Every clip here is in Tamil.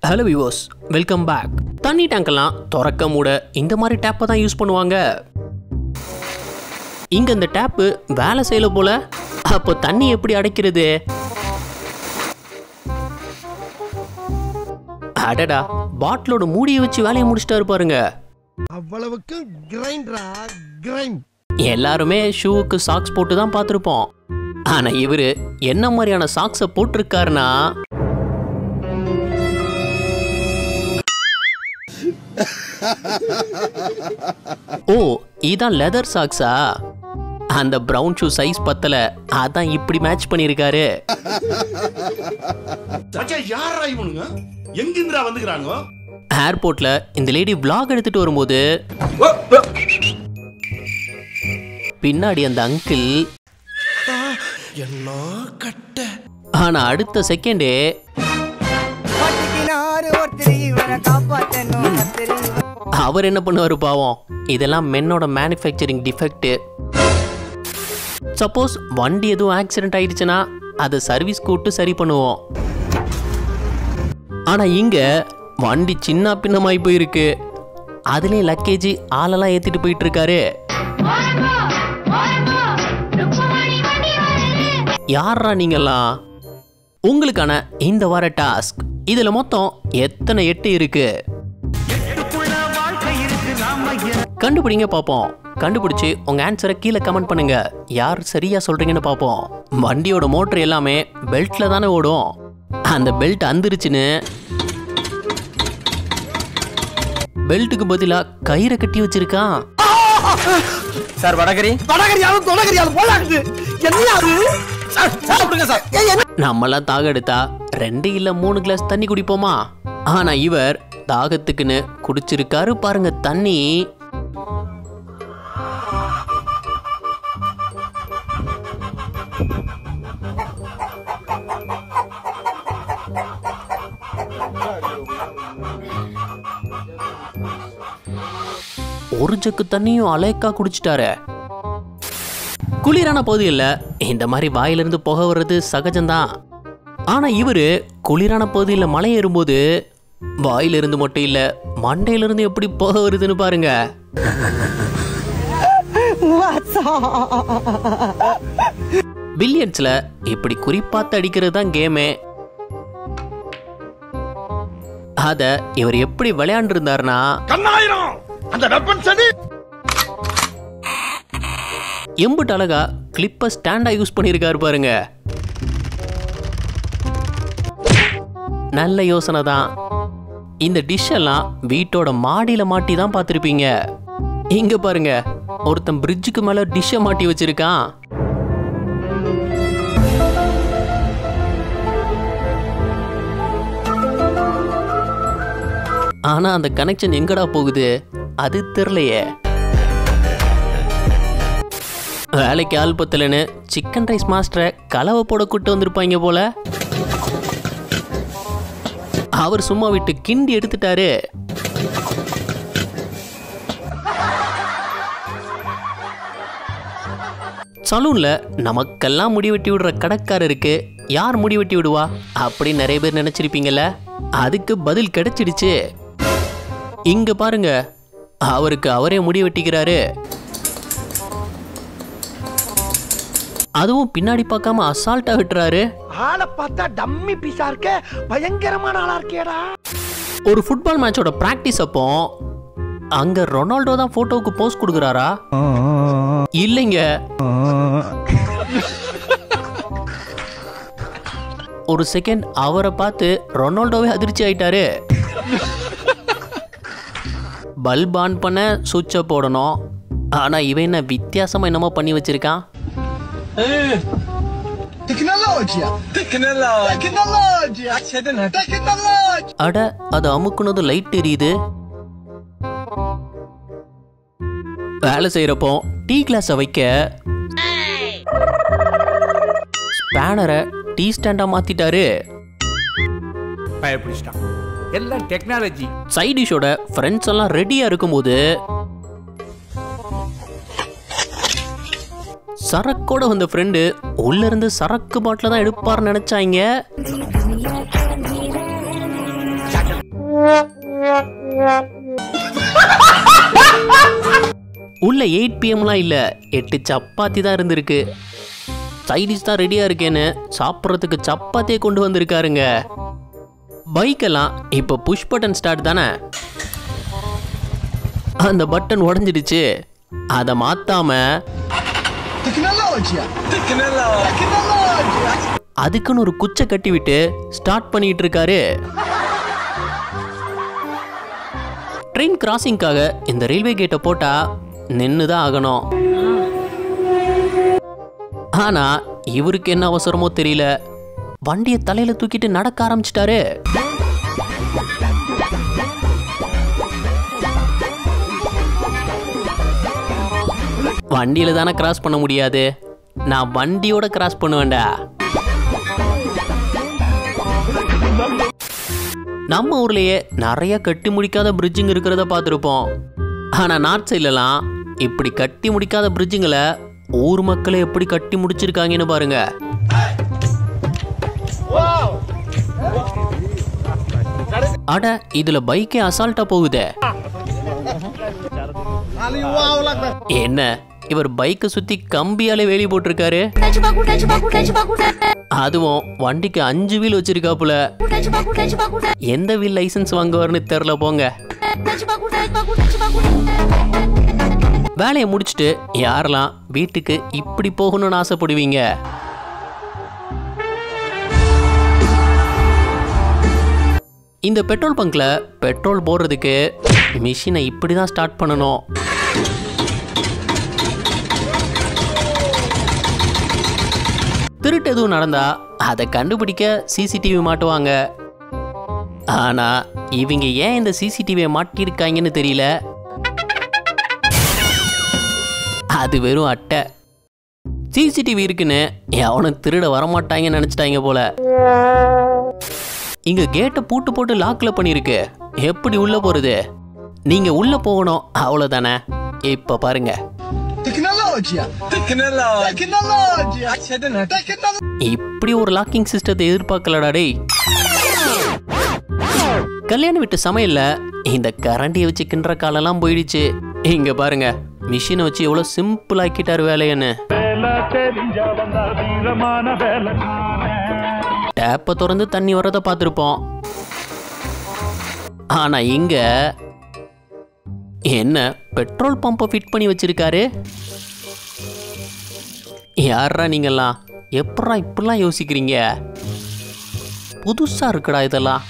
Hello viewers, welcome back. தண்ணி டேங்கெல்லாம் திறக்க மூட இந்த மாதிரி டேப்பை தான் யூஸ் பண்ணுவாங்க. இங்க இந்த டேப்பு வேலை செய்யல போல. அப்போ தண்ணி எப்படி அடைக்கிறது? அடடா, பாட்டிலோட மூடியை வச்சு வேலையை முடிச்சிட்டாரு பாருங்க. அவ்வளவுக்கு கிரைண்டரா கிரைண்ட். எல்லாருமே ஷூவுக்கு சாக்ஸ் போட்டு தான் பார்த்துருப்போம். ஆனா இவரு என்ன மாதிரியான சாக்ஸை போட்டிருக்காருன்னா, ஓ இதான் லெதர் சாக்ஸா? அந்த பிரவுன் ஷூ சைஸ் பத்தல, அதான் இப்படி மேட்ச் பண்ணிருக்காரு. ஏர்போர்ட்ல இந்த லேடி vlog எடுத்துட்டு வரும்போது பின்னாடி அந்த அங்கிள், ஆனா அடுத்த செகண்டே அவர் என்ன பண்ணுவாரு பாவம். இதெல்லாம் மென்னோட மேனுஃபேக்சரிங் டிஃபெக்ட். சப்போஸ் வண்டி எதுவும் ஆக்சிடென்ட் ஆயிடுச்சுன்னா அதை சர்வீஸ் கூட்டு சரி பண்ணுவோம். ஆனா இங்க வண்டி சின்ன பின்னமாய் போயிருக்கு. அதுலயும் லக்கேஜ் ஆளெல்லாம் ஏத்திட்டு போயிட்டு இருக்காரு. யாரா நீங்கெல்லாம்? உங்களுக்கான இந்த வார டாஸ்க், இதுல மொத்தம் எத்தனை 8 இருக்கு கண்டுபிடிங்க பாப்போம். கண்டுபிடிச்சு உங்க ஆன்சரை கீழே கமெண்ட் பண்ணுங்க. யார் சரியா சொல்றீங்கன்னு பாப்போம். வண்டியோட மோட்டர் எல்லாமே பெல்ட்ல தானே ஓடும். அந்த பெல்ட் அந்திருச்சுன்னு பெல்ட்டுக்கு பதிலா கயிறை கட்டி வச்சிருக்கான். சார் வடகரியாலும் தொலைகரியாலும் போலாக்குது. என்னையாது நம்மளாம் தாக எடுத்தா 2 இல்ல 3 கிளாஸ் தண்ணி குடிப்போமா? ஆனா இவர் தாகத்துக்குன்னு குடிச்சிருக்காரு பாருங்க தண்ணி. ஒரு ஜக்கு தண்ணியும் அலைக்கா குடிச்சிட்டாரு. குளிரான பகுதியில் இந்த மாதிரி வாயிலிருந்து புகை வர்றது சகஜம்தான். ஆனா இவரு குளிரான பகுதியில் மலை ஏறும்போது வாயிலிருந்து மட்டும் இல்ல, மண்டையிலிருந்து எப்படி புகை வருதுன்னு பாருங்க. பில்லியர்ட்ஸ்ல இப்படி குறிப்பாத்து அடிக்கிறது தான் கேமே. அத இவர் எப்படி விளையாண்டு இருந்தாருன்னா, எம்புட்டு அழகா கிளிப்ப ஸ்டாண்டா யூஸ் பண்ணிருக்காரு பாருங்க. நல்ல யோசனை தான். இந்த டிஷ் எல்லாம் வீட்டோட மாடியில மாட்டி தான் பார்த்திருப்பீங்க. இங்க பாருங்க, ஒருத்தன் பிரிட்ஜுக்கு மேல டிஷ்ஷை மாட்டி வச்சிருக்கான். ஆனா அந்த கனெக்ஷன் எங்கடா போகுது அது தெரியலையே. வேலைக்கு ஆள் பத்தலன்னு சிக்கன் ரைஸ் மாஸ்டரை கலவை போட கூட்டு வந்திருப்பாங்க போல. அவர் சும்மா விட்டு கிண்டி எடுத்துட்டாரு. சலூன்ல நமக்கெல்லாம் முடி வெட்டி விடுற கடைக்காரருக்கு யார் முடி வெட்டி விடுவா அப்படின்னு நிறைய பேர் நினைச்சிருப்பீங்கல்ல. அதுக்கு பதில் கிடைச்சிடுச்சு. இங்க பாருங்க, அவருக்கு அவரே முடி வெட்டிக்கிறாரு. அதுவும் பின்னாடி பார்க்காம அசால்ட்டா விட்டுறாரு. ஆளை பார்த்தா டம்மி பீஸா இருக்க, பயங்கரமான ஆளா இருக்கேடா. ஒரு ஃபுட்பால் மேட்சோட பிராக்டிஸ் அப்போ அங்க ரொனால்டோ தான் போட்டோவுக்கு போஸ் கொடுக்குறாரா? இல்லைங்க, ஒரு செகண்ட் அவரை பார்த்து ரொனால்டோவே அதிர்ச்சி ஆயிட்டாரு. பல்ப் ஆன் பண்ண சுவிட்சை போடணும். ஆனா இவன் என்ன வித்தியாசமா என்னமோ பண்ணி வச்சிருக்கான். அட, அது அமுக்குனது லைட் எரியுது. வேலை செய்யறப்போ டீ கிளாஸ வைக்க ஸ்பேனரை டீ ஸ்டாண்டா மாத்திட்டாரு. எல்லாம் டெக்னாலஜி. சைட் டிஷோட ஃப்ரெண்ட்ஸ் எல்லாம் ரெடியா இருக்கும்போது சரக்கோட வந்த ஃப்ரெண்டு உள்ள இருந்து சரக்கு பாட்டில தான் எடுப்பார்னு நினைச்சாங்க. உள்ள 8 PM இல்ல 8 சப்பாத்தி தான் இருந்திருக்கு. சைடிஷ் தான் ரெடியா இருக்கேன்னு சாப்பிட்றதுக்கு சப்பாத்தியே கொண்டு வந்திருக்காருங்க. பைக்கெல்லாம் இப்போ புஷ் பட்டன் ஸ்டார்ட் தானே. அந்த பட்டன் உடஞ்சிடுச்சு. அதை மாத்தாம அதுக்குன்னு ஒரு குச்சை கட்டி விட்டு ஸ்டார்ட் பண்ணிட்டு இருக்காரு. ட்ரெயின் கிராசிங்காக இந்த ரயில்வே கேட்டை போட்டா நின்னுதான் ஆகணும். ஆனா இவருக்கு என்ன அவசரமோ தெரியல, வண்டியை தலையில தூக்கிட்டு நடக்க ஆரம்பிச்சிட்டாரு. வண்டியில தானே கிராஸ் பண்ண முடியாது, நான் வண்டியோட கிராஸ் பண்ணுவேன்டா. நம்ம ஊர்லயே நிறைய கட்டி முடிக்காத பிரிட்ஜுங்க இருக்கிறத பார்த்துருப்போம். ஆனா நார்த் சைட்லலாம் இப்படி கட்டி முடிக்காத பிரிட்ஜுங்களை ஊர் மக்களை எப்படி கட்டி முடிச்சிருக்காங்கன்னு பாருங்க. அட இதுல பைக்கே அசால்ட்டா போகுதே. என்ன இவர் பைக்கை சுத்தி கம்பியாலே வேலி போட்டிருக்காரு. அதுவும் வண்டிக்கு 5 வீல் வச்சிருக்காப்புல. எந்த வீல் லைசன்ஸ் வாங்குவார்னு தெரியல போங்க. வேலையை முடிச்சுட்டு யாரெல்லாம் வீட்டுக்கு இப்படி போகணும்னு ஆசைப்படுவீங்க? இந்த பெட்ரோல் பங்க்ல பெட்ரோல் போடுறதுக்கு மிஷினை இப்படிதான் ஸ்டார்ட் பண்ணணும். திருட்டு எதுவும் நடந்தா அதை கண்டுபிடிக்க சிசிடிவி மாட்டுவாங்க. ஆனா இவங்க ஏன் இந்த சிசிடிவியை மாட்டிருக்காங்கன்னு தெரியல. அது வெறும் அட்டை. சிசிடிவி இருக்குன்னு எவனும் திருட வரமாட்டாங்கன்னு நினைச்சிட்டாங்க போல. இங்க கேட்டை பூட்டு போட்டு லாக்ல பண்ணிருக்கு. எப்படி உள்ள போறது? நீங்க உள்ள போகணும் அவ்வளவுதானே. இப்ப பாருங்க, இப்படி ஒரு லாக்கிங் சிஸ்டத்தை எதிர்பார்க்கலடா டேய். கல்யாணம் விட்டு சமையல்ல இந்த கரண்டியை வச்சு கிண்டுற காலெல்லாம் போயிடுச்சு. இங்க பாருங்க, மிஷினை வச்சு எவ்வளவு சிம்பிள் ஆக்கிட்டாரு வேலையன்னு. டேப்பை திறந்து தண்ணி வர்றத பார்த்துருப்போம். ஆனா இங்க என்ன பெட்ரோல் பம்பை ஃபிட் பண்ணி வச்சிருக்காரு. யாரா நீங்கெல்லாம் எப்படா இப்படிலாம் யோசிக்கிறீங்க? புதுசா இருக்குடா இதெல்லாம்.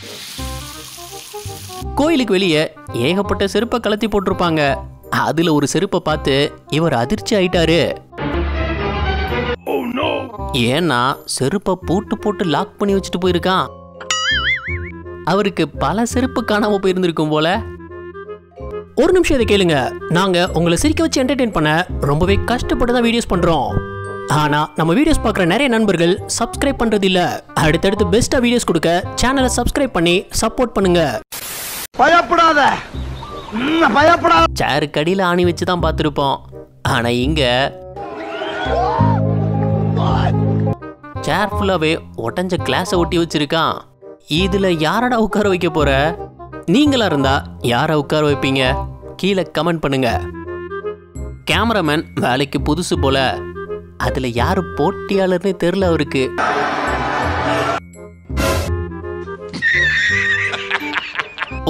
கோயிலுக்கு வெளியே ஏகப்பட்ட செருப்பை கலத்தி போட்டிருப்பாங்க. அதுல ஒரு செருப்பை பார்த்து இவர் அதிர்ச்சி ஆயிட்டாரு. ஏன்னா செருப்பை பூட்டு போட்டு லாக் பண்ணி வச்சுட்டு போயிருக்கான். அவருக்கு பல செருப்பு காணாம போயிருந்திருக்கும் போல. ஒரு நிமிஷம் இதை கேளுங்க. நாங்க உங்களை சிரிக்க வச்சு என்டர்டெயின் பண்ண ரொம்பவே கஷ்டப்பட்டு தான் வீடியோஸ் பண்றோம். ஆனா நம்ம வீடியோஸ் பார்க்குற நிறைய நண்பர்கள் சப்ஸ்கிரைப் பண்றது இல்ல. அடுத்தடுத்து பெஸ்டா வீடியோஸ் கொடுக்க சேனலை சப்ஸ்கிரைப் பண்ணி சப்போர்ட் பண்ணுங்க. பயப்படாத, பயப்படாத. சேருக்கு அடியில் ஆணி வச்சு தான் பார்த்துருப்போம். ஆனா இங்க சேர் ஃபுல்லாவே உடஞ்ச கிளாஸை ஒட்டி வச்சிருக்கான். இதுல யாரடா உட்கார வைக்க போற? நீங்களா இருந்தா யாரை உட்கார வைப்பீங்க? கீழே கமெண்ட் பண்ணுங்க. கேமராமேன் வேலைக்கு புதுசு போல. அதுல யாரு போட்டியாளர்னே தெரியல அவருக்கு.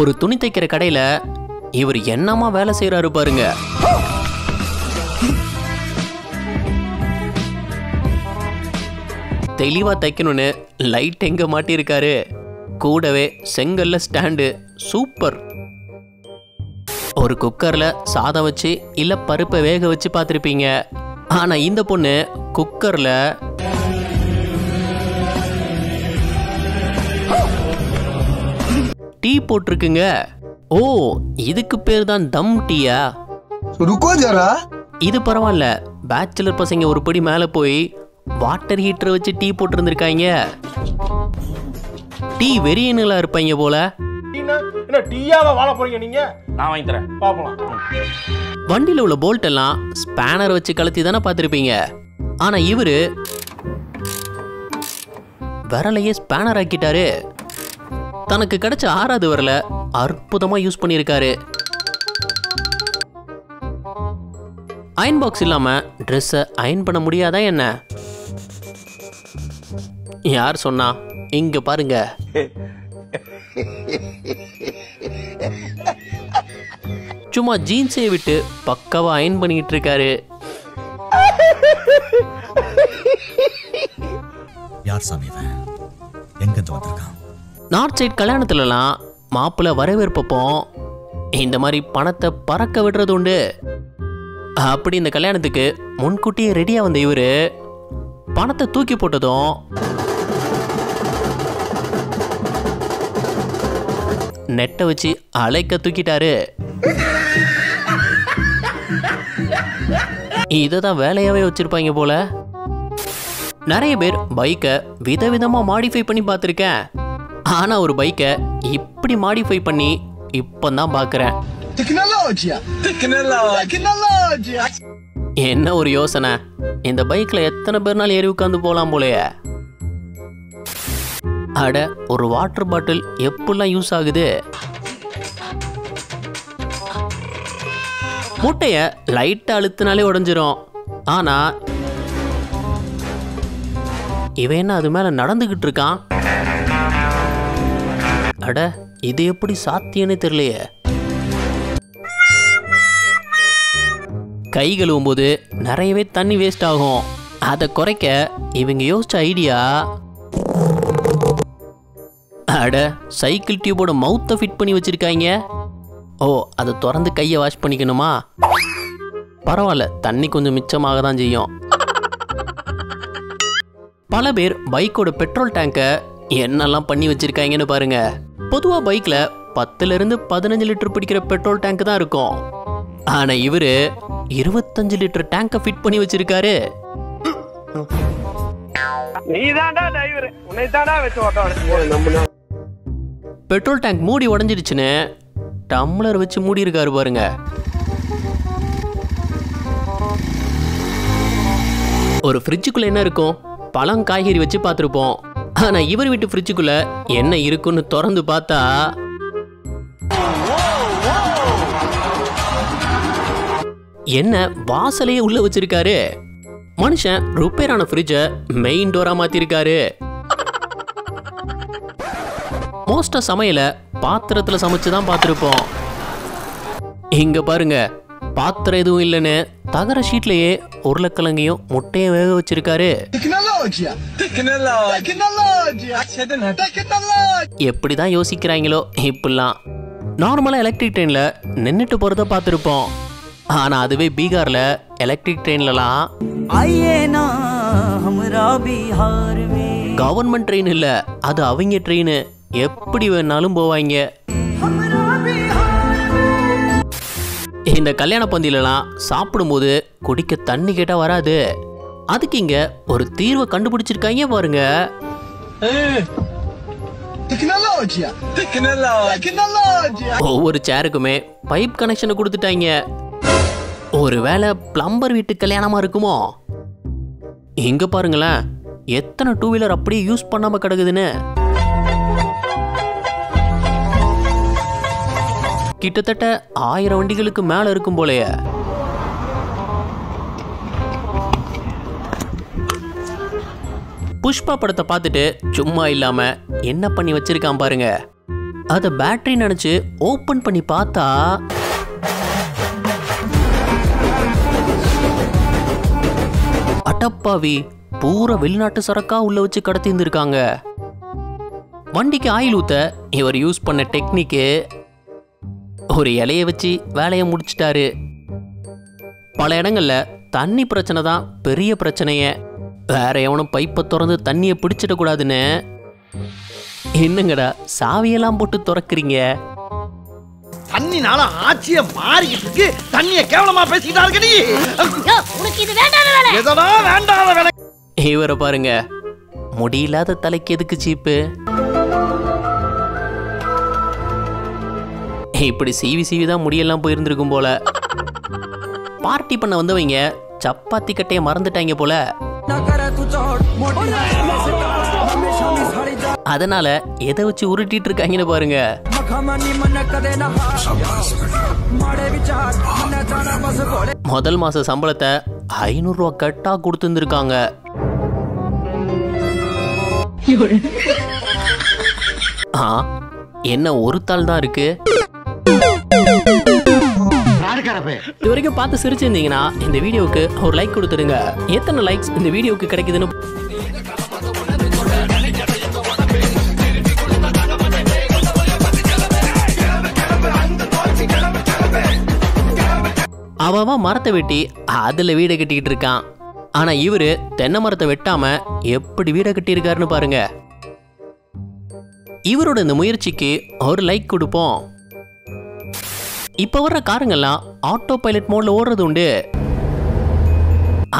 ஒரு துணி தைக்கிற கடையில இவர் என்னமா வேலை செய்யறாரு பாருங்க. தெளிவா தைக்கணும்னு லைட் எங்க மாட்டிருக்காரு. கூடவே செங்கல்ல ஸ்டாண்டு. சூப்பர். ஒரு குக்கர்ல சாதம் வச்சு இல்ல பருப்பை வேக வச்சு பார்த்திருப்பீங்க. ஆனா இந்த பொண்ணு குக்கர்ல டீ போட்டிருக்குங்க. ஓ, இதுக்கு பேர் தான் தம் டீயா? இது பரவாயில்ல. பேச்சுலர் பசங்க ஒரு படி மேல போய் வாட்டர் ஹீட்டர் வச்சு டீ போட்டு இருந்திருக்காங்க. டீ வெறியனுங்களா இருப்பாங்க போல. வண்டியில உள்ள போல்ட் எல்லாம் ஸ்பேனர் வச்சு கலத்தி தானே பார்த்திருப்பீங்க. ஆனா இவரு விரலையே ஸ்பேனர் ஆக்கிட்டாரு. தனக்கு கிடைச்ச 6வது வரல அற்புதமா யூஸ் பண்ணியிருக்காரு. அயன் பாக்ஸ் இல்லாம ட்ரெஸ்ஸை அயன் பண்ண முடியாதா என்ன? யார் சொன்னா? இங்க பாருங்க. சும்மா ஜீன்ஸை விட்டு பக்காவா அயன் பண்ணிட்டு இருக்காரு. யார் சாமி இவன்? எங்க இருந்து வந்திருக்கான்? நார்த் சைட் கல்யாணத்துலலாம் மாப்பிள்ளை வரவேற்பப்போ இந்த மாதிரி பணத்தை பறக்க விடுறது உண்டு. அப்படி இந்த கல்யாணத்துக்கு முன்கூட்டியே ரெடியா வந்த இவரு பணத்தை தூக்கி போட்டதும் நெட்டை வச்சு அலைக்க தூக்கிட்டாரு. இததான் வேலையாவே வச்சிருப்பாங்க போல. நிறைய பேர் பைக்கை விதவிதமா மாடிஃபை பண்ணி பார்த்துருக்கேன். ஆனா ஒரு பைக்கை இப்படி மாடிஃபை பண்ணி இப்பதான் பாக்குறேன். என்ன ஒரு யோசனை! இந்த பைக்ல எத்தனை பேர்னாலும் ஏறி உட்காந்து போலாம் போலயே. அட, ஒரு வாட்டர் பாட்டில் எப்படிலாம் யூஸ் ஆகுது. மூட்டைய லைட்டா அழுத்தினாலே உடைஞ்சிரும். ஆனா இவன் என்ன அது மேல நடந்துகிட்டு இருக்கான்? அட, இது எப்படி சாத்தியன்னு தெரியலையே. கை கழுவும் போது நிறையவே தண்ணி வேஸ்ட் ஆகும். அதை குறைக்க இவங்க யோசிச்ச ஐடியா, அட, சைக்கிள் டியூபோட மவுத்தை ஃபிட் பண்ணி வச்சிருக்காங்க. ஓ, அதை திறந்து கையை வாஷ் பண்ணிக்கணுமா? பரவாயில்ல, தண்ணி கொஞ்சம் மிச்சமாக தான் செய்யும். பல பேர் பைக்கோட பெட்ரோல் டேங்கை என்னெல்லாம் பண்ணி வச்சிருக்காங்கன்னு பாருங்க. பொதுவா பைக்ல 10 to 15 லிட்டர் பிடிக்கிற பெட்ரோல் டேங்க் தான் இருக்கும். ஆனா இவரு 25 லிட்டர் டேங்கை ஃபிட் பண்ணி வச்சிருக்காரு. பெட்ரோல் டேங்க் மூடி உடைஞ்சிருச்சுன்னு டம்ளர் வச்சு மூடி இருக்காரு பாருங்க. ஒரு ஃப்ரிட்ஜுக்குள்ள என்ன இருக்கும்? பழம் காய்கறி வச்சு பார்த்துருப்போம். ஆனா இவர் வீட்டு ஃப்ரிட்ஜுக்குள்ள என்ன இருக்குன்னு திறந்து பார்த்தா என்ன வாசலையே உள்ள வச்சிருக்காரு. மனுஷன் ரிப்பேர் ஆன ஃப்ரிட்ஜை மெயின் டோரா மாத்திருக்காரு. மோஸ்டா சமையல பாத்திரத்துல சமைச்சுதான் பார்த்துருப்போம். இங்க பாருங்க, பாத்திரம் எதுவும் இல்லைன்னு தகர ஷீட்லயே உருளைக்கிழங்கையும் முட்டையும் வேக வச்சிருக்காரு. எப்படிதான் யோசிக்கிறாங்களோ இப்படிலாம். நார்மலா எலக்ட்ரிக் ட்ரெயின்ல நின்னுட்டு போறத பார்த்துருப்போம். ஆனா அதுவே பீகார்ல எலக்ட்ரிக் ட்ரெயின்லாம் கவர்மெண்ட் ட்ரெயின் இல்ல, அது அவங்க ட்ரெயின். எப்படி வேணாலும் போவாங்க. இந்த கல்யாண பந்தியிலலாம் சாப்பிடும்போது குடிக்க தண்ணி கேட்டா வராது. அதுக்கு இங்க ஒரு தீர்வை கண்டுபிடிச்சிருக்காங்க பாருங்க. ஒவ்வொரு சேருக்குமே பைப் கனெக்ஷனை கொடுத்துட்டாங்க. ஒருவேளை பிளம்பர் வீட்டு கல்யாணமா இருக்குமோ? இங்க பாருங்களேன், எத்தனை 2 வீலர் அப்படியே யூஸ் பண்ணாம கிடக்குதுன்னு. கிட்டத்தட்ட 1000 வண்டிகளுக்கு மேல இருக்கும் போலயே. புஷ்பா படத்தை பார்த்துட்டு சும்மா இல்லாம என்ன பண்ணி வச்சிருக்கான் பாருங்க. அத பேட்டரி நினைச்சு ஓபன் பண்ணி பார்த்தா அட்டப்பாவி, பூரா வெளிநாட்டு சரக்கா உள்ள வச்சு கடத்தி இருந்திருக்காங்க. வண்டிக்கு ஆயில் ஊத்த இவர் யூஸ் பண்ண டெக்னிக்கு, ஒரு இலையை வச்சு வேலையை முடிச்சிட்டாரு. பல இடங்கள்ல தண்ணி பிரச்சனை தான் பெரிய பிரச்சனையே. வேற எவனும் பைப்பை திறந்து தண்ணியை பிடிச்சிட கூடாதுன்னு என்னங்கடா சாவியெல்லாம் போட்டு திறக்கிறீங்க? தண்ணினால ஆட்சிய மாறிக்கிட்டு இருக்கு. தண்ணிய கேவலமா பேசிக்கிட்டா இருக்க நீ. எதனா வேண்டாத வேலை. இவரை பாருங்க, முடியில்லாத தலைக்கு எதுக்கு சீப்பு? இப்படி சீவி தான் முடியெல்லாம் போயிருந்திருக்கும் போல. பார்ட்டி பண்ண வந்தவங்க சப்பாத்தி கட்டைய மறந்துட்டாங்க போல. அதனால எதை வச்சு உருட்டிட்டு இருக்காங்கன்னு பாருங்க. முதல் மாச சம்பளத்தை 500 ரூபா கட்டா கொடுத்துருக்காங்க. என்ன ஒரு தாள் தான் இருக்கு. இது வரைக்கும் பார்த்து சிரிச்சிருந்தீங்கன்னா இந்த வீடியோவுக்கு ஒரு லைக் கொடுத்துருங்க. எத்தனை லைக்ஸ் இந்த வீடியோவுக்கு கிடைக்குதுன்னு அவன் மரத்தை வெட்டி அதுல வீடை கட்டிக்கிட்டு இருக்கான். ஆனா இவரு தென்னை மரத்தை வெட்டாம எப்படி வீடை கட்டியிருக்காருன்னு பாருங்க. இவரோட இந்த முயற்சிக்கு ஒரு லைக் கொடுப்போம். இப்ப வர்ற காருங்கெல்லாம் ஆட்டோ பைலட் மோட்ல ஓடுறது உண்டு.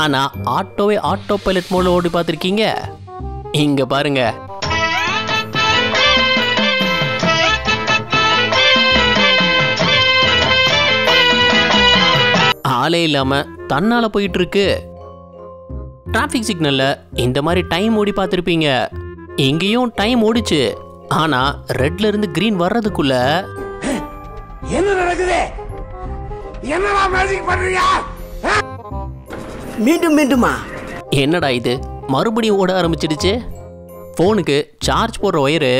ஆனா ஆட்டோவே ஆட்டோ பைலட் மோட்ல ஓடி பார்த்திருக்கீங்க? இங்க பாருங்க. ஆளே இல்லாம தன்னால போயிட்டு இருக்கு. டிராபிக் சிக்னல்ல இந்த மாதிரி டைம் ஓடி பார்த்திருப்பீங்க. இங்கேயும் டைம் ஓடிச்சு. ஆனா ரெட்ல இருந்து கிரீன் வர்றதுக்குள்ள என்ன நடக்குது? என்னடா மேஜிக் பண்றியா? மீண்டுமா என்னடா இது மறுபடியும் ஓட ஆரம்பிச்சிடுச்சு. போனுக்கு சார்ஜ் போடுற ஒயரு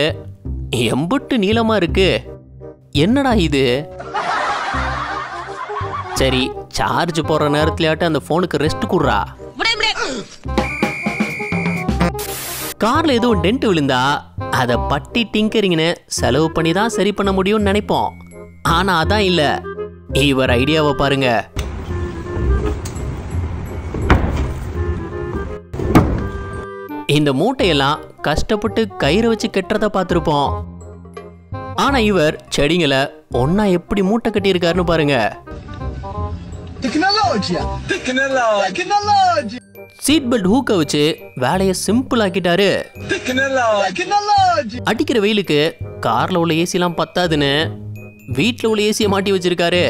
எம்பட்டு நீளமா இருக்கு. என்னடா இது? சரி சார்ஜ் போடுற நேரத்துலயாட்ட அந்த போனுக்கு ரெஸ்ட் குடுறா. கார்ல எதுவும் டென்ட் விழுந்தா அதை பட்டி டிங்கரிங்னு செலவு பண்ணி தான் சரி பண்ண முடியும்னு நினைப்போம். ஆனா அதான் இல்ல. இவர் ஐடியாவை பாருங்க. இந்த மூட்டையெல்லாம் கஷ்டப்பட்டு கயிறு வச்சு கட்டுறத பார்த்திருப்போம். ஆனா இவர் செடிங்களை ஒன்னா எப்படி மூட்டை கட்டியிருக்காருன்னு பாருங்க. சீட் பெல்ட் ஹூக்க வச்சு வேலையை சிம்பிள் ஆக்கிட்டாரு. அடிக்கிற வெயிலுக்கு கார்ல உள்ள ஏசி எல்லாம் பத்தாதுன்னு வீட்டுல உள்ள ஏசியை மாட்டி வச்சிருக்காரு.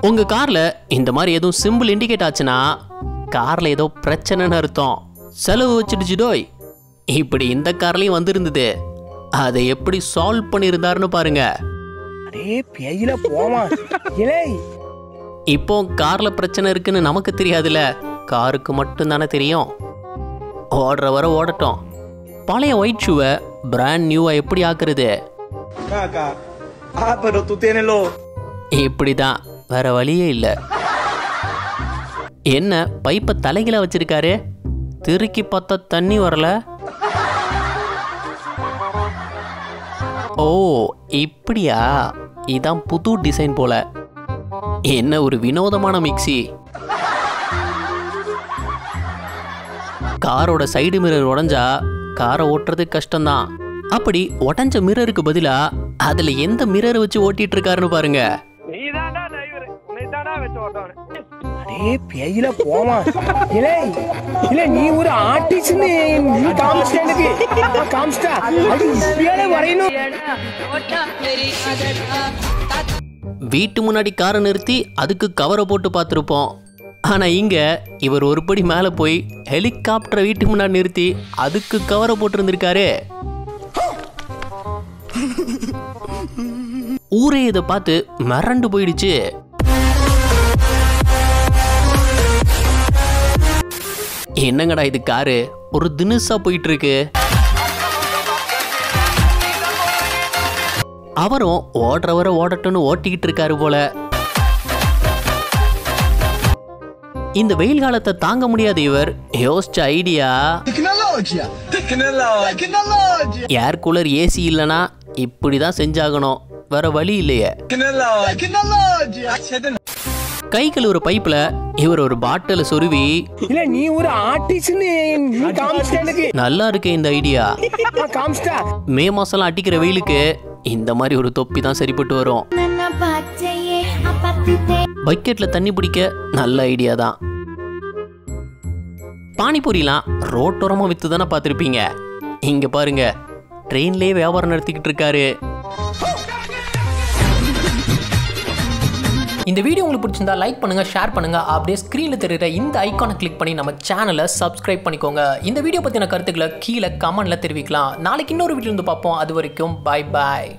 உங்க கார்ல இந்த மாதிரி எதுவும் சிம்பிள் இண்டிகேட் ஆச்சுன்னா கார்ல ஏதோ பிரச்சனைன்னு அர்த்தம். செலவு வச்சிடுச்சுடோய். இப்படி இந்த கார்லயும் வந்திருந்தது. அதை எப்படி சால்வ் பண்ணியிருந்தாருன்னு பாருங்க. இப்போ கார்ல பிரச்சனை இருக்குன்னு நமக்கு தெரியாதுல, காருக்கு மட்டும் தானே தெரியும். ஓடுற வர ஓடட்டும். பழைய ஒயிட் ஷூவை பிராண்ட் நியூவா எப்படி ஆக்குறது? இப்படிதான், வேற வழியே இல்ல. என்ன பைப்பை தலைகீழ வச்சிருக்காரு? திருக்கி பார்த்தா தண்ணி வரல. ஓ இப்படியா? இதான் புது டிசைன் போல. என்ன ஒரு வினோதமான மிக்ஸி. காரோட சைடு மிரர் உடைஞ்சா காரை ஓட்டுறது கஷ்டம்தான். அப்படி உடஞ்ச மிரருக்கு பதிலா அதுல எந்த மிரர் வச்சு ஓட்டிட்டு இருக்காருன்னு பாருங்க. நீ ஒரு ஆர்டிஸ்ட் வீட்டு முன்னாடி காரை நிறுத்தி அதுக்கு கவரை போட்டு பார்த்துருப்போம். ஆனா இங்க இவர் ஒருபடி மேல போய் ஹெலிகாப்டரை வீட்டு முன்னாடி நிறுத்தி அதுக்கு கவரை போட்டு இருந்திருக்காரு. ஊரே இதை பார்த்து மிரண்டு போயிடுச்சு. என்னங்கடா இது காரு ஒரு தினுசா போயிட்டு இருக்கு. அவரும் ஓடுறவரை ஓடட்டும்னு ஓட்டிக்கிட்டு இருக்காரு போல. இந்த வெயில் காலத்தை தாங்க முடியாத இவர் யோசிச்ச ஐடியா, ஏர் கூலர் ஏசி இல்லனா இப்படிதான் செஞ்சாகணும், வேற வழி இல்லையே. கை கழுவுற பைப்ல இவர் ஒரு பாட்டில சொருவி, இல்ல நீ ஒரு ஆர்டிஸ்ட் நல்லா இருக்கு இந்த ஐடியா. மே மாசம் அடிக்கிற வெயிலுக்கு இந்த மாதிரி ஒரு தொப்பி தான் சரிப்பட்டு வரும். பக்கெட்ல தண்ணி பிடிக்க நல்ல ஐடியா தான். பானிபூரிலாம் ரோட்டோரமா வித்து தானே பார்த்துருப்பீங்க. இங்க பாருங்க, ட்ரெயின்லயே வியாபாரம் நடத்திக்கிட்டு இருக்காரு. இந்த வீடியோ உங்களுக்கு பிடிச்சிருந்தா லைக் பண்ணுங்க, ஷேர் பண்ணுங்க, அப்படியே ஸ்க்ரீனில் தெரியுற இந்த ஐக்கானை கிளிக் பண்ணி நம்ம சேனலை சப்ஸ்கிரைப் பண்ணிக்கோங்க. இந்த வீடியோ பற்றின கருத்துக்களை கீழே கமெண்ட்ல தெரிவிக்கலாம். நாளைக்கு இன்னொரு வீடியோ வந்து பார்ப்போம். அது வரைக்கும் பாய் பாய்.